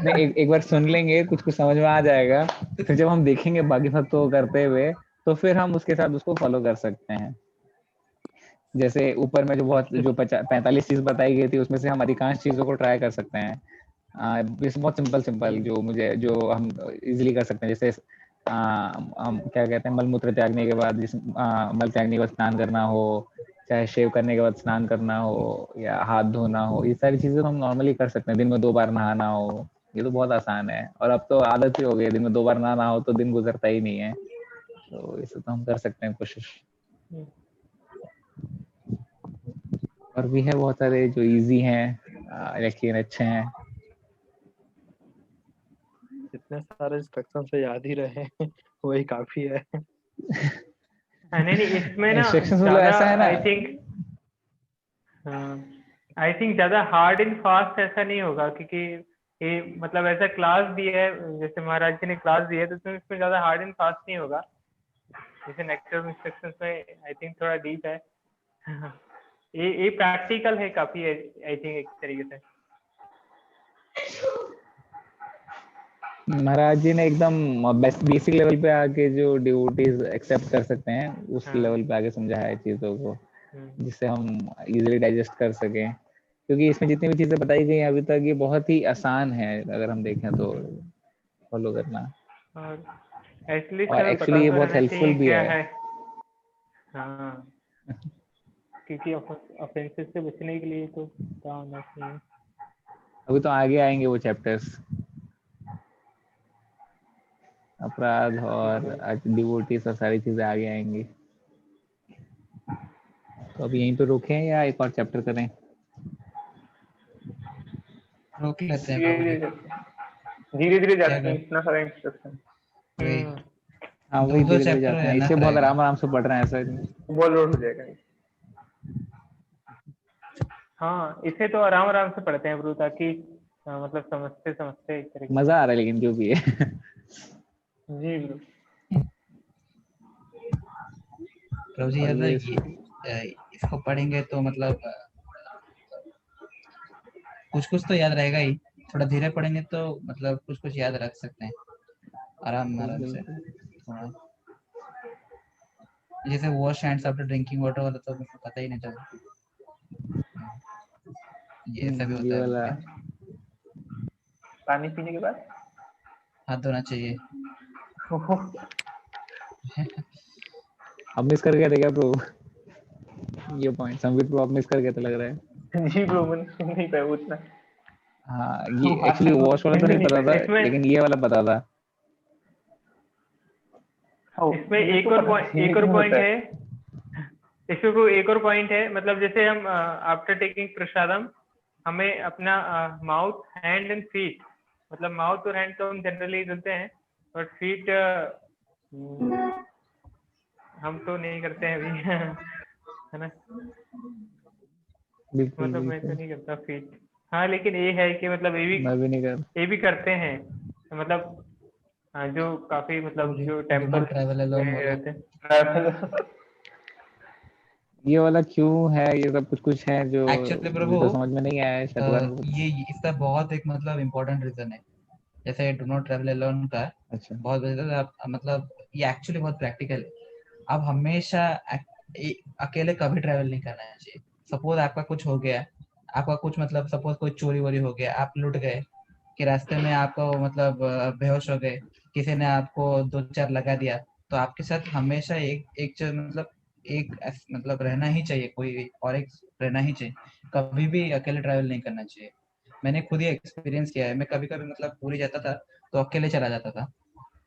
नहीं, एक बार सुन लेंगे, कुछ कुछ समझ में आ जाएगा, फिर जब हम देखेंगे बाकी सब तो करते हुए, तो फिर हम उसके साथ उसको फॉलो कर सकते हैं। जैसे ऊपर में जो बहुत जो 45 चीज बताई गई थी, उसमें से हम अधिकांश चीजों को ट्राई कर सकते हैं। इस बहुत सिंपल सिंपल जो हम इजीली कर सकते हैं। जैसे हम क्या कहते हैं, मलमूत्र त्यागने के बाद मल त्यागने के बाद स्नान करना हो, चाहे शेव करने के बाद स्नान करना हो, या हाथ धोना हो, ये सारी चीजें तो हम नॉर्मली कर सकते हैं। दिन में 2 बार नहाना हो, ये तो बहुत आसान है, और अब तो आदत ही हो गई है, दिन में 2 बार ना नहाओ तो दिन गुजरता ही नहीं है। तो इसे तो हम कर सकते हैं कोशिश। और भी है बहुत सारे जो इजी हैं, लेकिन अच्छे हैं। इतने सारे इंस्ट्रक्शन से याद ही रहे वही काफी है। नहीं नहीं, इसमें ना इंस्ट्रक्शंस मतलब ज्यादा ऐसा है ना, आई थिंक ज्यादा हार्ड एंड फास्ट ऐसा नहीं होगा, क्योंकि ये मतलब ऐसा क्लास दिया है, जैसे महाराज जी ने क्लास दी है, तो इसमें ज्यादा हार्ड एंड फास्ट नहीं होगा। जैसे नेक्स्ट इंस्ट्रक्शंस में आई थिंक थोड़ा डीप है। ये प्रैक्टिकल है काफी, आई थिंक एक तरीके से। महाराज जी ने एकदम बेसिक लेवल पे आके जो डिवोटीज एक्सेप्ट कर सकते हैं, उस हाँ। लेवल पे आके समझाया है चीजों को, हम्म। जिससे हम इजीली डाइजेस्ट कर सकें। क्योंकि इसमें जितनी भी चीजें बताई गई हैं अभी तक, ये बहुत ही आसान है अगर हम देखें तो फॉलो करना, और एटलीस्ट और हमें पता एक्चुअली ये तो बहुत रहना हेल्पफुल चाहिए भी क्या है। है। हाँ, क्योंकि ऑफेंसेस से बचने के लिए तो पता होना चाहिए। अभी तो आगे आएंगे वो चैप्टर्स, अपराध और डिवोटीज और सारी चीजें आगे आएंगी। तो अभी यहीं पे रुके हैं या एक और चैप्टर करें? रोक लेते हैं प्रभु जी। धीरे धीरे क्या जाते हैं, कर इतना सारा इंस्ट्रक्शन। वही हाँ, वही 2-2 धीरे धीरे चैप्टर जाते हैं, इसे एनफ बहुत रहेगा। आराम आराम से पढ़ रहे हैं ऐसा नहीं। बॉल रोड हो जाएगा। हाँ, इसे तो आराम आराम से पढ़ते हैं ब्रू, ताकि मतलब समझते समझते एक तरीके से। मजा आ रहा है लेकिन जो भी है। जी ब्रू। प्रभु जी याद है ऑलवेज। इसको पढ़ेंगे तो मतलब कुछ कुछ तो याद रहेगा ही। थोड़ा धीरे पढ़ेंगे तो मतलब कुछ कुछ याद रख सकते हैं आराम आराम से। थोड़ा जैसे wash hands after drinking water वाला तो मुझे पता ही नहीं चला। ये ऐसा भी ये होता है वाला क्या? पानी पीने के बाद हाथ धोना चाहिए। अब मिस कर गए थे क्या ब्रो? ये पॉइंट संबित ब्रो आप मिस कर गए थे लग रहा है। जी ब्रो, मैंने सुन नहीं पाया उतना। हाँ, ये एक्चुअली वॉश वाला तो नहीं पता था, इसमें लेकिन ये वाला पता था। इसमें ये एक तो और पता पॉइंट नहीं, ये क्यों है। होता है? इसमें कोई एक और पॉइंट है, मतलब जैसे हम आफ्टर टेकिंग प्रसादम, हमें अपना माउथ, हैंड एंड फीट, मतलब माउथ और हैंड तो हम जनरली धुलते हैं, बट फीट हम तो नहीं करते हैं अभी। है ना? बिल्कुल मतलब मैं तो बिल्कुल, नहीं करता फीट। हाँ, लेकिन ये है कि मतलब मैं भी नहीं कर। ये भी करते हैं, मतलब जो काफी प्रभु मतलब जी जो डू नॉट टेम्पल ट्रैवल में अलोन वाला। रहते हैं। ये वाला क्यों है, ये सब कुछ कुछ है जो एक्चुअली प्रभु मुझे तो समझ में नहीं आया है, शायद तुम्हारे को। ये इसका बहुत एक मतलब इम्पोर्टेंट रीजन है। जैसे डू नॉट ट्रैवल अलोन का अच्छा। बहुत मतलब ये एक्चुअली बहुत प्रैक्टिकल है। अब हमेशा अकेले कभी ट्रैवल नहीं करना चाहिए। सपोज आपका कुछ हो गया, आपका कुछ मतलब सपोज कोई चोरी वोरी हो गया, आप लुट गए कि रास्ते में आपको मतलब बेहोश हो गए, किसी ने आपको 2-4 लगा दिया, तो आपके साथ हमेशा मतलब मतलब रहना ही चाहिए, कोई और एक रहना ही चाहिए। कभी भी अकेले ट्रैवल नहीं करना चाहिए। मैंने खुद ही एक्सपीरियंस किया है। मैं कभी कभी मतलब पूरी जाता था तो अकेले चला जाता था,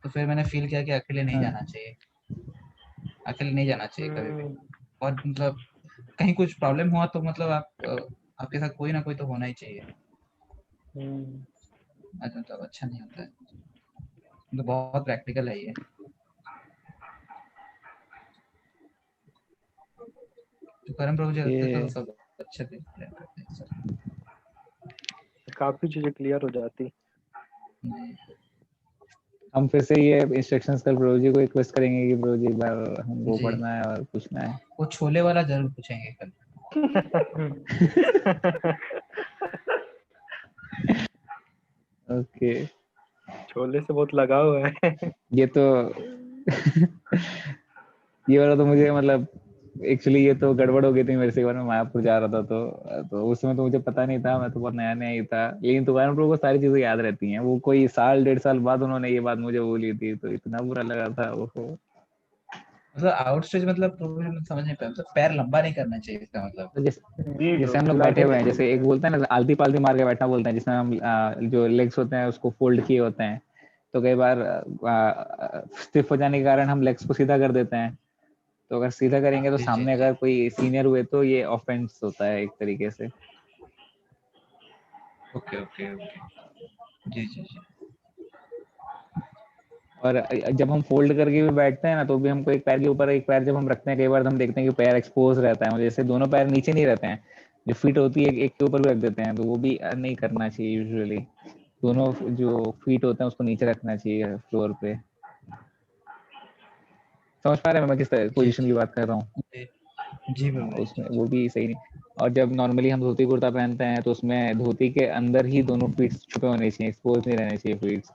तो फिर मैंने फील किया कि अकेले नहीं हाँ, जाना चाहिए। अकेले नहीं जाना चाहिए कभी भी। हम्म। और मतलब कहीं कुछ प्रॉब्लम हुआ तो मतलब आपके साथ कोई ना कोई तो होना ही चाहिए। मतलब अच्छा नहीं होता है। तो बहुत प्रैक्टिकल है ये। तो करम प्रभु जी रहते तो ये सब अच्छे से explain करते हैं सब। काफी चीजें क्लियर हो जाती। हम फिर से ये इंस्ट्रक्शंस कल ब्रो जी को रिक्वेस्ट करेंगे कि ब्रो जी एक बार हमको जी पढ़ना है और पूछना है। वो छोले वाला जरूर पूछेंगे कल। ओके, छोले से बहुत लगाव है। ये तो ये वाला तो मुझे मतलब एक्चुअली ये तो गड़बड़ हो गई थी मेरे से। एक बार मैं मायापुर जा रहा था तो उस समय तो मुझे पता नहीं था, मैं तो बहुत नया नया ही था। लेकिन तुकाराम प्रभु को सारी चीजें याद रहती हैं। वो कोई साल 1.5 साल बाद उन्होंने ये बात मुझे बोली थी, तो इतना बुरा लगा था वो। मतलब आउटस्ट्रेच मतलब मैं समझ नहीं पाया, मतलब पैर लंबा नहीं करना चाहिए इसका मतलब। तो जी जैसे ब्रो, हम लोग फैला बैठे के हुए हैं, नहीं। जैसे एक बोलते हैं ना आलती पालती मार के बैठना बोलते हैं, जिसमें हम जो लेग्स होते हैं उसको फोल्ड किए होते हैं। तो कई बार स्टिफ हो जाने के कारण हम लेग्स को सीधा कर देते हैं। तो अगर सीधा करेंगे तो जी जी सामने जी अगर कोई सीनियर हुए तो ये ऑफेंस होता है एक तरीके से। Okay okay okay. जी जी जी। और जब हम फोल्ड करके भी बैठते हैं ना, तो भी हमको एक पैर के ऊपर एक पैर जब हम रखते हैं, कई बार हम देखते हैं कि पैर एक्सपोज रहता है, जैसे दोनों पैर नीचे नहीं रहते हैं, जो फीट होती है एक के ऊपर भी रख देते हैं, तो वो भी नहीं करना चाहिए यूजुअली। दोनों जो फीट होते हैं उसको नीचे रखना चाहिए फ्लोर पे। समझ पा रहे हैं मैं किस जी पोजीशन की बात कर रहा हूँ? जी जी हाँ, बाबा जी उसमें जी। वो भी सही नहीं। और जब नॉर्मली हम धोती कुर्ता पहनते हैं तो उसमें धोती के अंदर ही दोनों फीट्स छुपे होने चाहिए, एक्सपोज नहीं रहने चाहिए फीट्स।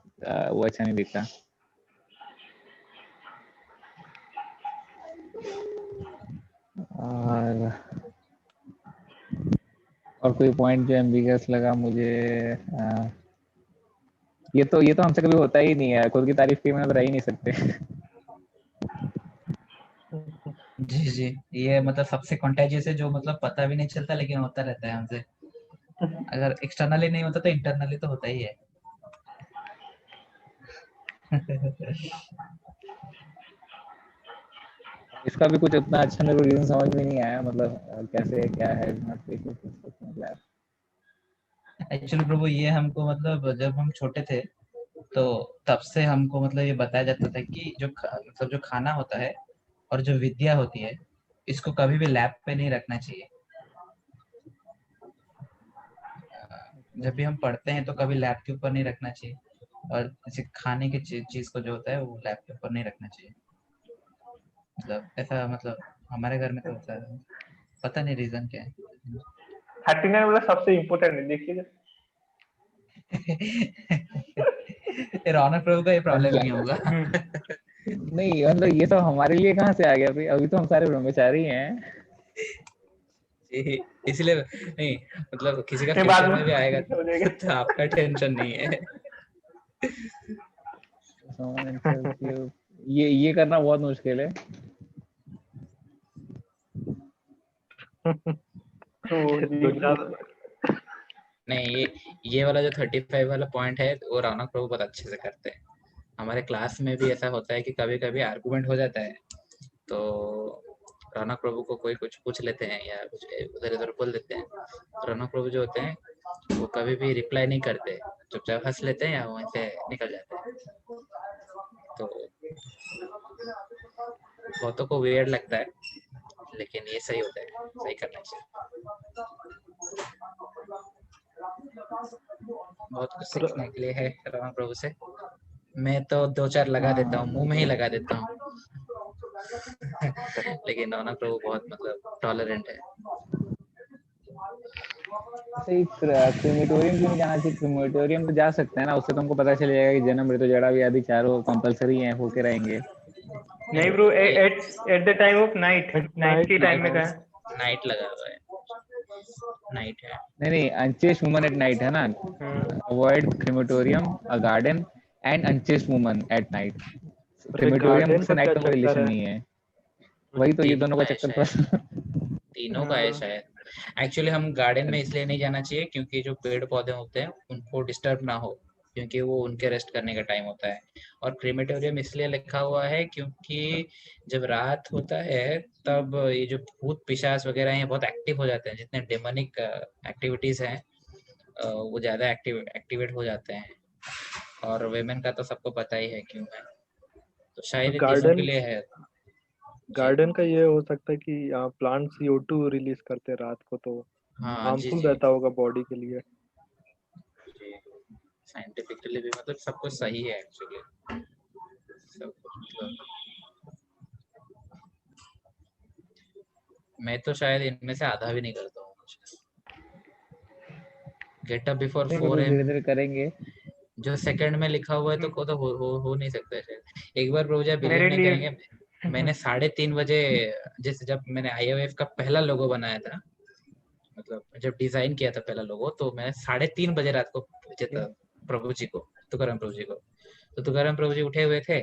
वो अच्छा नहीं दिखता। और कोई पॉइंट जो एम्बिगस लगा मुझे, ये तो हमसे कभी होता ही नहीं है, खुद की तारीफ के बिना तो रह ही नहीं सकते। जी जी। ये मतलब सबसे कंटेजियस है, जो मतलब पता भी नहीं चलता लेकिन होता रहता है हमसे। अगर एक्सटर्नली नहीं होता तो इंटरनली तो होता ही है। इसका भी कुछ उतना अच्छा मेरे को रीजन समझ में नहीं आया, मतलब कैसे क्या है मतलब। एक्चुअली प्रभु ये हमको मतलब जब हम छोटे थे तो तब से हमको मतलब ये बताया जाता था कि मतलब जो खाना होता है और जो विद्या होती है, इसको कभी भी लैब पे नहीं रखना चाहिए। जब भी हम पढ़ते हैं तो कभी लैब के ऊपर नहीं रखना चाहिए, और जैसे खाने की चीज को जो होता है वो लैब के ऊपर नहीं रखना चाहिए। मतलब ऐसा मतलब हमारे घर में तो होता है, पता नहीं रीजन क्या है। 39 वाला सबसे इम्पोर्टेंट है, देखिएगा। रौनक प्रभु का ये प्रॉब्लम नहीं होगा। नहीं मतलब ये तो हमारे लिए कहाँ से आ गया भाई, अभी तो हम सारे ब्रह्मचारी हैं। इसलिए नहीं, मतलब किसी का ये बाद फ्यूचर में में भी आएगा हो जाएगा। तो आपका टेंशन नहीं है। ये करना बहुत मुश्किल है। तो जी दुनिया नहीं, ये वाला जो 35 वाला पॉइंट है वो रौनक प्रभु बहुत अच्छे से करते हैं। हमारे क्लास में भी ऐसा होता है कि कभी कभी आर्गुमेंट हो जाता है, तो रौनक प्रभु को कोई कुछ पूछ लेते हैं या कुछ उधर उधर बोल देते हैं, तो रौनक प्रभु जो होते हैं वो कभी भी रिप्लाई नहीं करते, चुपचाप हंस लेते हैं या वहीं से निकल जाते हैं। तो बहुतों को वियर्ड लगता है, लेकिन ये सही होता है, सही करना चाहिए। बहुत कुछ सीखने के लिए है रमन प्रभु से। मैं तो 2-4 लगा देता हूँ, मुंह में ही लगा देता हूँ। लेकिन रौनक प्रभु बहुत मतलब टॉलरेंट है। सही, क्रिमेटोरियम क्यों नहीं जाना चाहिए? क्रिमेटोरियम तो जा सकते हैं ना, उससे तुमको पता चल जाएगा कि जन्म मृत्यु जड़ा भी आदि चारों कंपलसरी हैं, होके रहेंगे। नहीं bro, at at the time of night, night के टाइम में नाइट, कहा। नाइट लगा हुआ है, नाइट है। नहीं नहीं, अनचेस्ट वुमन एट नाइट है ना। Avoid crematorium, a garden and unchaste woman at night. अरे क्रिमेटोरियम गार्डन से का नाइट क्या का कोई चक्कर रिलेशन है? नहीं है। वही तो, ये तीनों दोनों का का है चक्कर शायद, तो। तीनों का है शायद। एक्चुअली हम गार्डन में इसलिए नहीं जाना चाहिए क्योंकि जो पेड़ पौधे होते हैं उनको डिस्टर्ब ना हो, क्योंकि वो उनके रेस्ट करने का टाइम होता है। और क्रीमेटोरियम इसलिए लिखा हुआ है क्योंकि जब रात होता है तब ये जो भूत पिशाच वगैरह हैं बहुत एक्टिव हो जाते हैं, जितने डेमोनिक एक्टिविटीज हैं वो ज्यादा एक्टिवेट हो जाते हैं। और वेमेन का तो सबको पता ही है क्यों है, तो शायद ये तीनों के गार्डन लिए है। जी गार्डन का ये हो सकता है कि प्लांट CO2 रिलीज करते हैं रात को, तो हाँ जी हार्मफुल जी रहता होगा बॉडी के लिए। जी। साइंटिफिकली भी मतलब सब कुछ सही है एक्चुअली, सब कुछ मतलब मैं तो शायद इनमें से आधा भी नहीं करता हूँ। गेट अप बिफोर 4 धीरे AM धीरे करेंगे। जो सेकंड में लिखा हुआ है तो को तो हो नहीं सकता है शायद। एक बार प्रभु जी बिलीव मेरे नहीं लिए करेंगे, मैंने 3:30 बजे जब मैंने IOF का पहला लोगो बनाया था, मतलब जब डिजाइन किया था पहला लोगो, तो मैं 3:30 बजे रात को भेजा था प्रभु जी को, तुकाराम प्रभु जी को। तो तुकाराम प्रभु जी उठे हुए थे,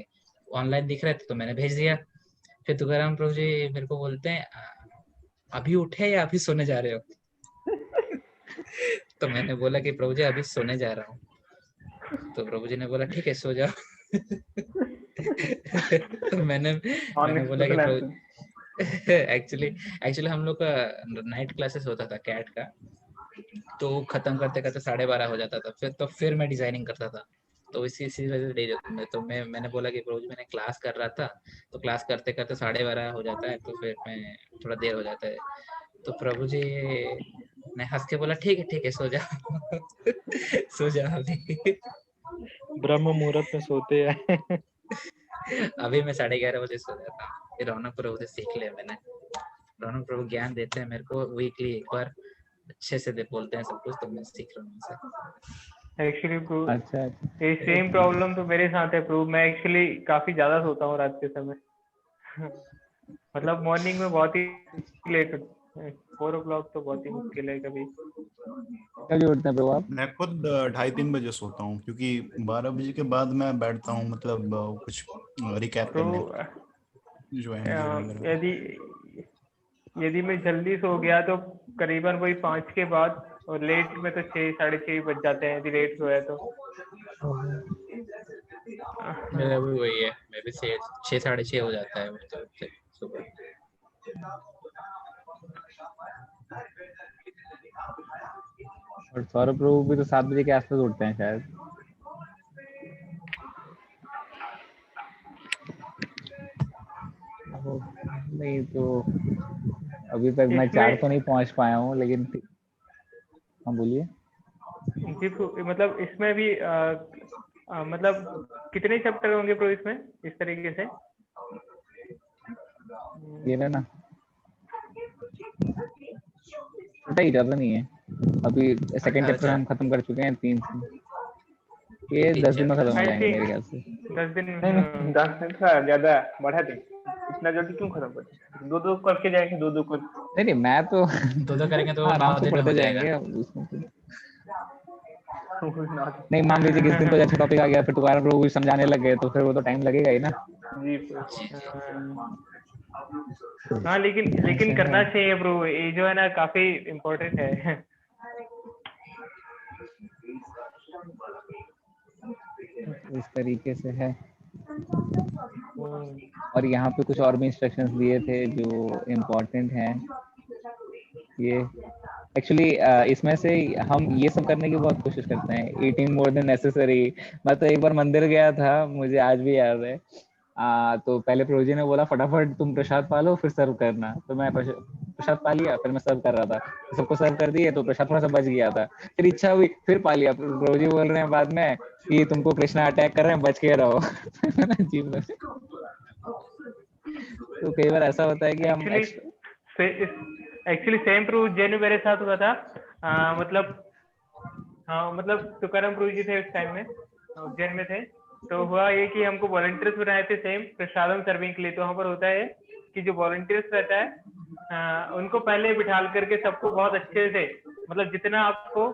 ऑनलाइन दिख रहे थे, तो मैंने भेज दिया। फिर तुकाराम प्रभु जी मेरे को बोलते हैं, अभी उठे या अभी सोने जा रहे हो? तो मैंने बोला कि प्रभु जी अभी सोने जा रहा हूँ। तो प्रभु जी ने बोला ठीक है सो जाओ। तो मैंने बोला कि प्रभु एक्चुअली हम लोग का नाइट क्लासेस होता था कैट का, तो खत्म करते करते 12:30 हो जाता था। फिर मैं डिजाइनिंग करता था, तो इसी वजह से मैंने बोला कि प्रभु जी मैंने क्लास कर रहा था, तो क्लास करते करते 12:30 हो जाता है, तो फिर मैं थोड़ा देर हो जाता है। तो प्रभु जी ने हंस के बोला ठीक है सो जाओ। सो जाओ अभी। ब्रह्म मुहूर्त में सोते हैं। अभी मैं 11:30 बजे सो जाता हूँ। फिर रौनक प्रभु से सीख लिया मैंने। रौनक प्रभु ज्ञान देते हैं मेरे को वीकली एक बार, अच्छे से बोलते हैं सब कुछ, तो मैं सीख रहा हूँ उनसे। एक्चुअली प्रूव अच्छा अच्छा। ये सेम प्रॉब्लम तो मेरे साथ है प्रूव। मैं एक्चुअली काफी ज्यादा सोता हूँ रात के समय। मतलब मॉर्निंग में बहुत ही लेट, 4 o'clock तो बहुत ही मुश्किल है कभी। कभी उठते हैं प्रभु आप? मैं खुद 2:30-3 बजे सोता हूँ, क्योंकि 12 बजे के बाद मैं बैठता हूँ, मतलब कुछ रिकैप तो करने जो है MGM वगैरह। यदि यदि मैं जल्दी सो गया तो करीबन वही 5 के बाद, और लेट में तो 6 साढ़े 6 बज जाते हैं यदि लेट सोया तो। मेरा भी वही है, मैं भी 6 साढ़े 6 हो जाता है उठते उठते सुबह। और सौरभ प्रभु भी तो 7 बजे के आसपास उठते हैं शायद। नहीं तो अभी तक मैं 4 तो नहीं पहुंच पाया हूँ, लेकिन हाँ बोलिए। जी मतलब इसमें भी मतलब कितने चैप्टर होंगे प्रो इसमें इस तरीके से? ये ना छोटा ही, ज्यादा नहीं है। अभी सेकंड चैप्टर हम खत्म कर चुके हैं 3 से। ये 10 दिन में खत्म हो जाएंगे मेरे ख्याल से। 10 दिन? नहीं 10 दिन का ज्यादा बढ़ा दे, इतना जल्दी क्यों खत्म करते? 2-2 करके जाएंगे, 2-2 कर। नहीं मैं तो 2-2 करेंगे तो आराम 9 से दिन में हो पढ़ते जाएगा। जाएंगे उसमें। नहीं मान लीजिए किस दिन कोई अच्छा टॉपिक आ गया, फिर दोबारा लोग समझाने लग गए, तो फिर वो तो टाइम लगेगा ही ना। जी हाँ, लेकिन करना चाहिए ब्रो, ये जो है ना काफी इम्पोर्टेंट है। इस तरीके से है। और यहाँ पे कुछ और भी इंस्ट्रक्शंस दिए थे जो इम्पोर्टेंट हैं। ये एक्चुअली इसमें से हम ये सब करने की बहुत कोशिश करते हैं, ईटिंग मोर देन नेसेसरी। मैं तो एक बार मंदिर गया था, मुझे आज भी याद है। तो पहले प्रभु जी ने बोला फटाफट तुम प्रसाद पा लो फिर सर्व करना, तो मैं प्रसाद पा लिया, फिर मैं सर्व कर रहा था, सबको सर्व कर दिए, तो प्रसाद थोड़ा सा बच गया था। फिर इच्छा हुई फिर पा लिया, प्रभु जी बोल रहे हैं बाद में कि तुमको कृष्णा अटैक कर रहे हैं, बच के रहो। अजीब लगे। तो कई बार ऐसा होता है कि हम एक्चुअली सेम प्रूफ जेन मेरे साथ हुआ था। मतलब तुकाराम प्रभु जी थे उस टाइम में, उज्जैन में थे। तो हुआ ये कि हमको वॉलंटियर्स बनाए थे सेम प्रसादम सर्विंग के लिए। तो वहाँ पर होता है कि जो वॉलंटियर्स रहता है उनको पहले बिठाल करके सबको बहुत अच्छे से, मतलब जितना आपको,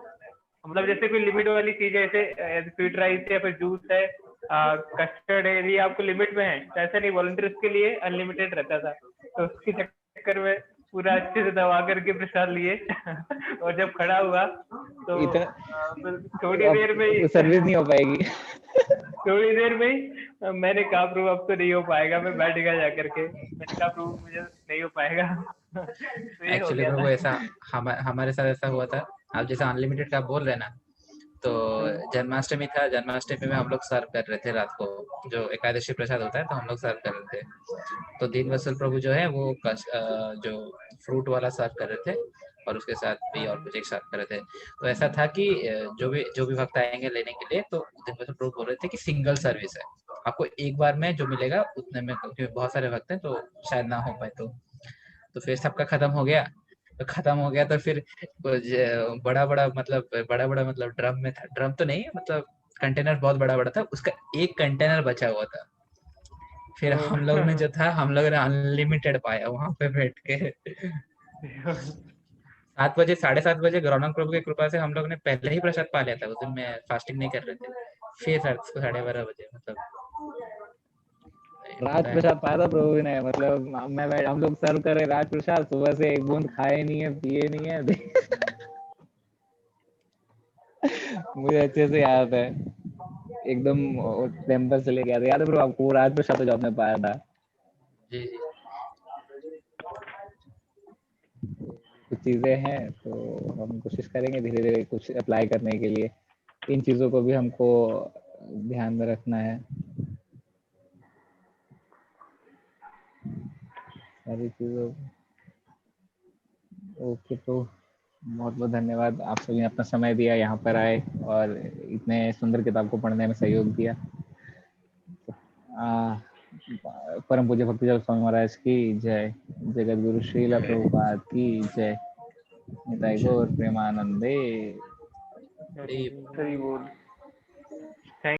मतलब जैसे कोई लिमिट वाली चीज है, जैसे स्वीट राइस है, फिर जूस है, कस्टर्ड है, यदि आपको लिमिट में है, तो ऐसा नहीं, वॉलंटियर्स के लिए अनलिमिटेड रहता था। तो उसके चक्कर में पूरा अच्छे से दबा करके प्रसाद लिए। और जब खड़ा हुआ तो थोड़ी देर में ही सर्विस नहीं हो पाएगी। थोड़ी देर में ही मैंने कहा प्रभु अब तो नहीं हो पाएगा, मैं बैठ गया जाकर के। मैंने कहा प्रभु मुझे नहीं हो पाएगा। तो ये हो एक्चुअली गया प्रभु था। ऐसा हमारे साथ ऐसा हुआ था। आप जैसे अनलिमिटेड का बोल रहे ना, तो जन्माष्टमी था, जन्माष्टमी में हम लोग सर्व कर रहे थे रात को, जो एकादशी प्रसाद होता है, तो हम लोग सर्व कर रहे थे। तो दीन वत्सल प्रभु जो है वो जो फ्रूट वाला सर्व कर रहे थे, और उसके साथ भी और कुछ एक सर्व कर रहे थे। तो ऐसा था कि जो भी भक्त आएंगे लेने के लिए, तो दीन वत्सल प्रभु बोल रहे थे कि सिंगल सर्विस है, आपको एक बार में जो मिलेगा उतने में, क्योंकि बहुत सारे भक्त हैं तो शायद ना हो पाए। तो फिर सबका खत्म हो गया। तो फिर बड़ा बड़ा मतलब ड्रम में था, ड्रम तो नहीं मतलब कंटेनर बहुत बड़ा बड़ा था, उसका एक कंटेनर बचा हुआ था। फिर हम लोग ने जो था, हम लोग ने अनलिमिटेड पाया वहां पे बैठ के। 7 बजे 7:30 बजे ग्राउंड प्रभु की कृपा से हम लोग ने पहले ही प्रसाद पा लिया था। उस दिन में फास्टिंग नहीं कर रहे थे। फिर 12:30 बजे मतलब राज प्रसाद पाया था प्रभु ने, मतलब हम लोग सर्व कर रहे राज प्रसाद, सुबह से एक बूंद खाए नहीं है, पिए नहीं है। मुझे अच्छे से याद है, एकदम टेम्पल से लेके आते, याद है ब्रो आपको राज प्रसाद जो आपने पाया था? जी जी। कुछ चीजें हैं तो हम कोशिश करेंगे धीरे धीरे कुछ अप्लाई करने के लिए। इन चीजों को भी हमको ध्यान में रखना है, सारी चीजों। ओके, तो बहुत बहुत धन्यवाद, आप सभी ने अपना समय दिया, यहाँ पर आए और इतने सुंदर किताब को पढ़ने में सहयोग दिया। परम पूज्य भक्ति स्वामी महाराज की जय, जगत गुरु श्रील प्रभुपाद की जय, निताई गौर प्रेमानंदे। हरि बोल।